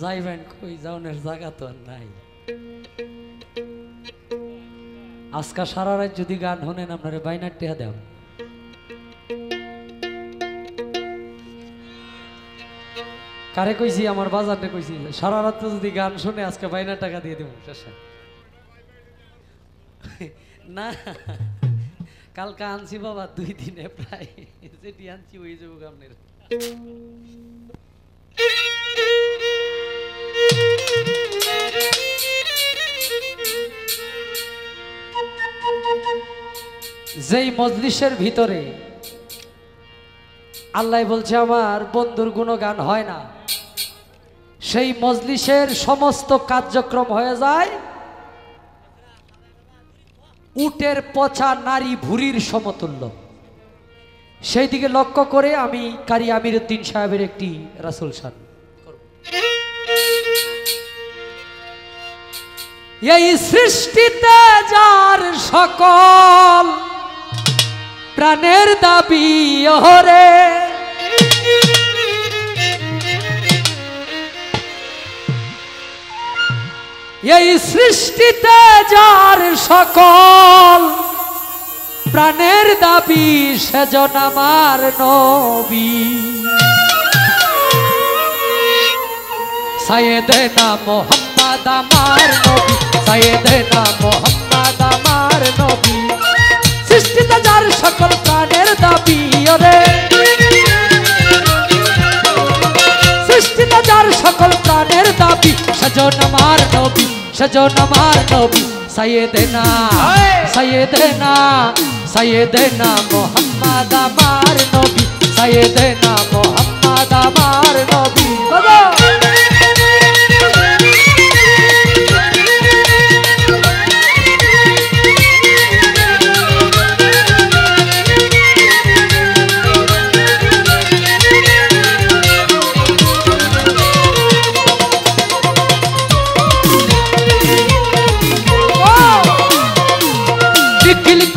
যাইবেন কই যাওনের জায়গা তো আর নাই। আজকা সারা রাত যদি গান শোনেন আপনারে বাইনার টেহা দেব। কারে কইছি আমার বাজারটা কইছি সারা রাত যদি গান শুনে আজকে বাইনার টাকা দিয়ে দেব শেষে। না কালকে আনছি বাবা 2 দিনে প্রায় যেটি আনছি ওই যাবো আপনার। যেই মজলিসের ভিতরে আল্লাহ বলছে আমার বন্ধুর গুণগান হয় না, সেই মজলিসের সমস্ত কার্যক্রম হয়ে যায় উটের পচা নারী ভুরির সমতুল্য। সেই দিকে লক্ষ্য করে আমি কারি আমির উদ্দিন সাহেবের একটি রাসূল শান করব। এই সৃষ্টিতে যার সকল প্রাণের দাবি ওরে, এই সৃষ্টিতে যার সকল প্রাণের দাবি সেজন আমার নবী। সাইয়েদেনা মুহাম্মদ আমার নবী, সাইয়েদেনা মুহাম্মদ আমার নবী। সৃষ্টিতে যার সকল প্রাণের দাবি ওরে, সৃষ্টিতে যার সকল প্রাণের দাবি সেজন আমার নবী, সেজন আমার নবী। সাইয়েদেনা সাইয়েদেনা সাইয়েদেনা মুহাম্মদ আমার নবী, সাইয়েদেনা মুহাম্মদ আমার নবী।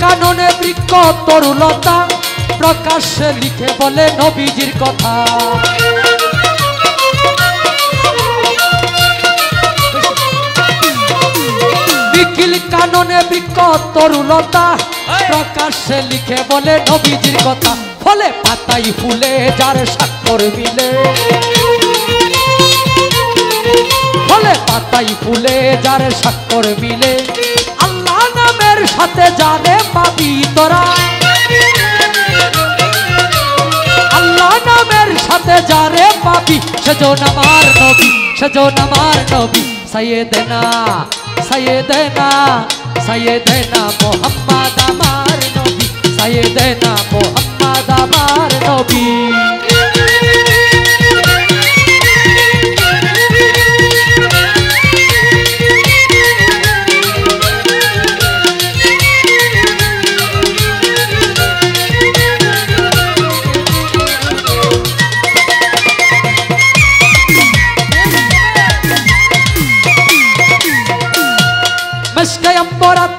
কাননে বৃক্ষ তরুলতা প্রকাশ্যে লিখে বলে নবীজির কথা। নিখিল কাননে বৃক্ষ তরুলতা প্রকাশ্যে লিখে বলে নবীজির কথা। ফলে পাতাই ফুলে যার স্বাক্ষর মিলে, ফলে পাতাই ফুলে যার স্বাক্ষর মিলে। আল্লাহ নামের সাথে জানে পাবি তোরা, আল্লাহ নামের সাথে যারে পাবি সেজন আমার নবী, সেজন আমার নবী। সাইয়েদেনা সাইয়েদেনা সাইয়েদেনা মুহাম্মদ আমার নবী, সাইয়েদেনা মুহাম্মদ আমার নবী।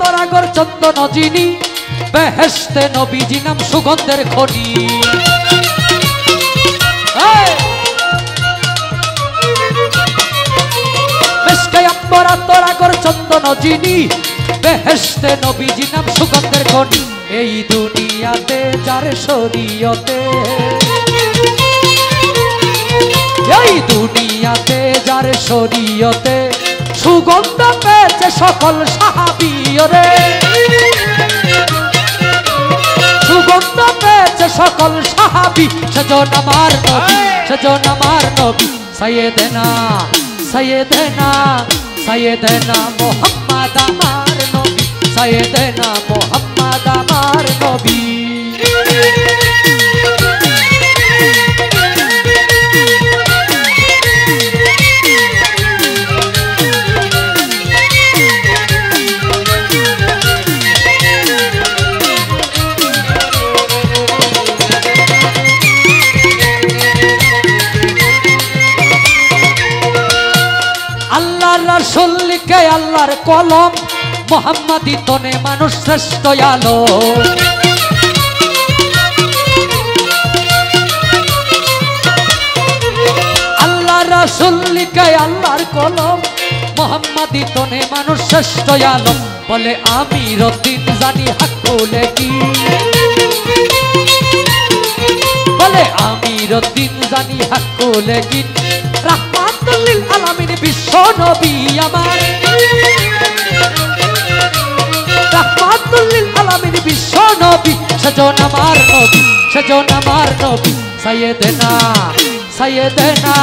তোরাগর চন্দন যিনি বেহেশতে নবীজি নাম সুগন্ধের খনি। তোরাগর চন্দন যিনি বেহেশতে নবীজি নাম সুগন্ধের খনি। এই দুনিয়াতে যার শরীয়তে, এই দুনিয়াতে যার শরীয়তে সুগন্ধ পেয়েছে সকল সাহাবী রে, সুগন্ধ পেয়েছে সকল সাহাবী সেজন আমার নবী, সেজন আমার নবী। সাইয়েদেনা সাইয়েদেনা সাইয়েদেনা মুহাম্মদ আমার নবী, সাইয়েদেনা মুহাম্মদ আমার নবী। রাসূল লিখে আল্লাহর কলম, মুহাম্মাদি তনে মানুষ শ্রেষ্ঠ আলো। রাসূল লিখে আল্লাহর কলম মোহাম্মদী তনে মানুষ শ্রেষ্ঠ আলম বলে আমির উদ্দিন জানি হক বলে কি বলে আমির উদ্দিন জানি হক বলে কি রাহমাতুল লিল আলামিন বিশ্ব নবী আমার রাহমাতুল লিল আলামিন বিশ্ব নবী সেজন আমার নবী সেজন আমার নবী সাইয়েদেনা সাইয়েদেনা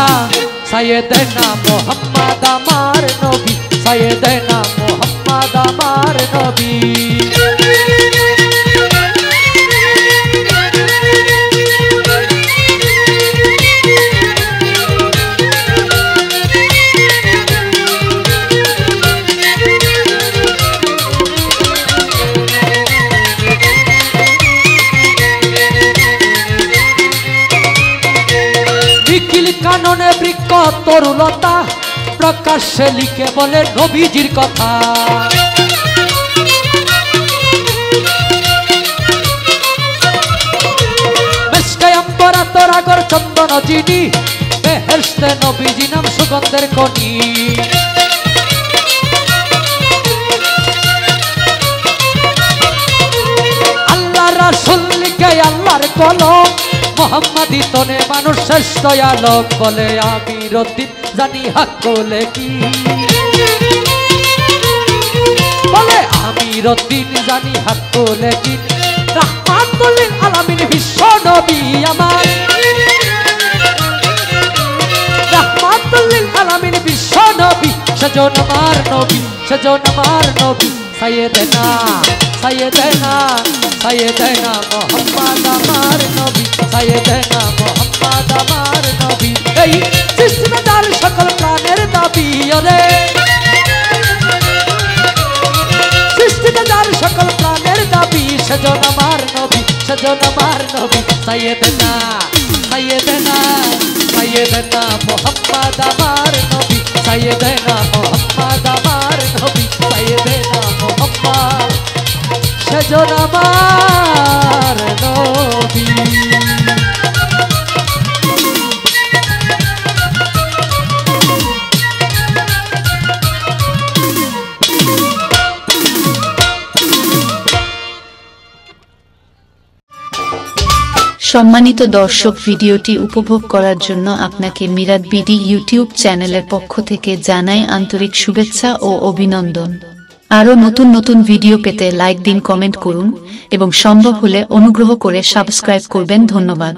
সাইয়েদেনা মুহাম্মদ আমার নবী সাইয়েদেনা মুহাম্মদ আমার নবী কাননে বৃক্ষ তরুলতা প্রকাশ্যে লিখে বলে নবীজির কথা মেশকে আম্বরা তোরাগর চন্দন জিনি বেহেশতে নবীজি নাম সুগন্ধের খনি আল্লাহ রাসূল লিখে আল্লাহর কলম মোহাম্মদী তনে মানুষ শ্রেষ্ঠ আলোক বলে আমির উদ্দিন জানি হক বলে কি বলে আমির উদ্দিন জানি হক বলে কি রাহমাতুল লিল আলামিন বিশ্ব নবী আমার রাহমাতুল লিল আলামিন বিশ্ব নবী সেজন আমার নবী সেজন আমার নবী সাইয়েদেনা সাইয়েদেনা সাইয়েদেনা মুহাম্মদ আমার নবী সাইয়েদেনা মুহাম্মদ আমার নবী এই সৃষ্টিতে যার সকল প্রাণের দাবি ওরে সৃষ্টিতে যার সকল প্রাণের দাবি সেজন আমার নবী সেজন আমার নবী সাইয়েদেনা সাইয়েদেনা সাইয়েদেনা মুহাম্মদ আমার নবী সাইয়েদেনা মুহাম্মদ আমার নবী সাইয়েদেনা মুহাম্মদ সেজন আমার নবী সম্মানিত দর্শক, ভিডিওটি উপভোগ করার জন্য আপনাকে মিরাত বিডি ইউটিউব চ্যানেলের পক্ষ থেকে জানাই আন্তরিক শুভেচ্ছা ও অভিনন্দন। আরও নতুন নতুন ভিডিও পেতে লাইক দিন, কমেন্ট করুন এবং সম্ভব হলে অনুগ্রহ করে সাবস্ক্রাইব করবেন। ধন্যবাদ।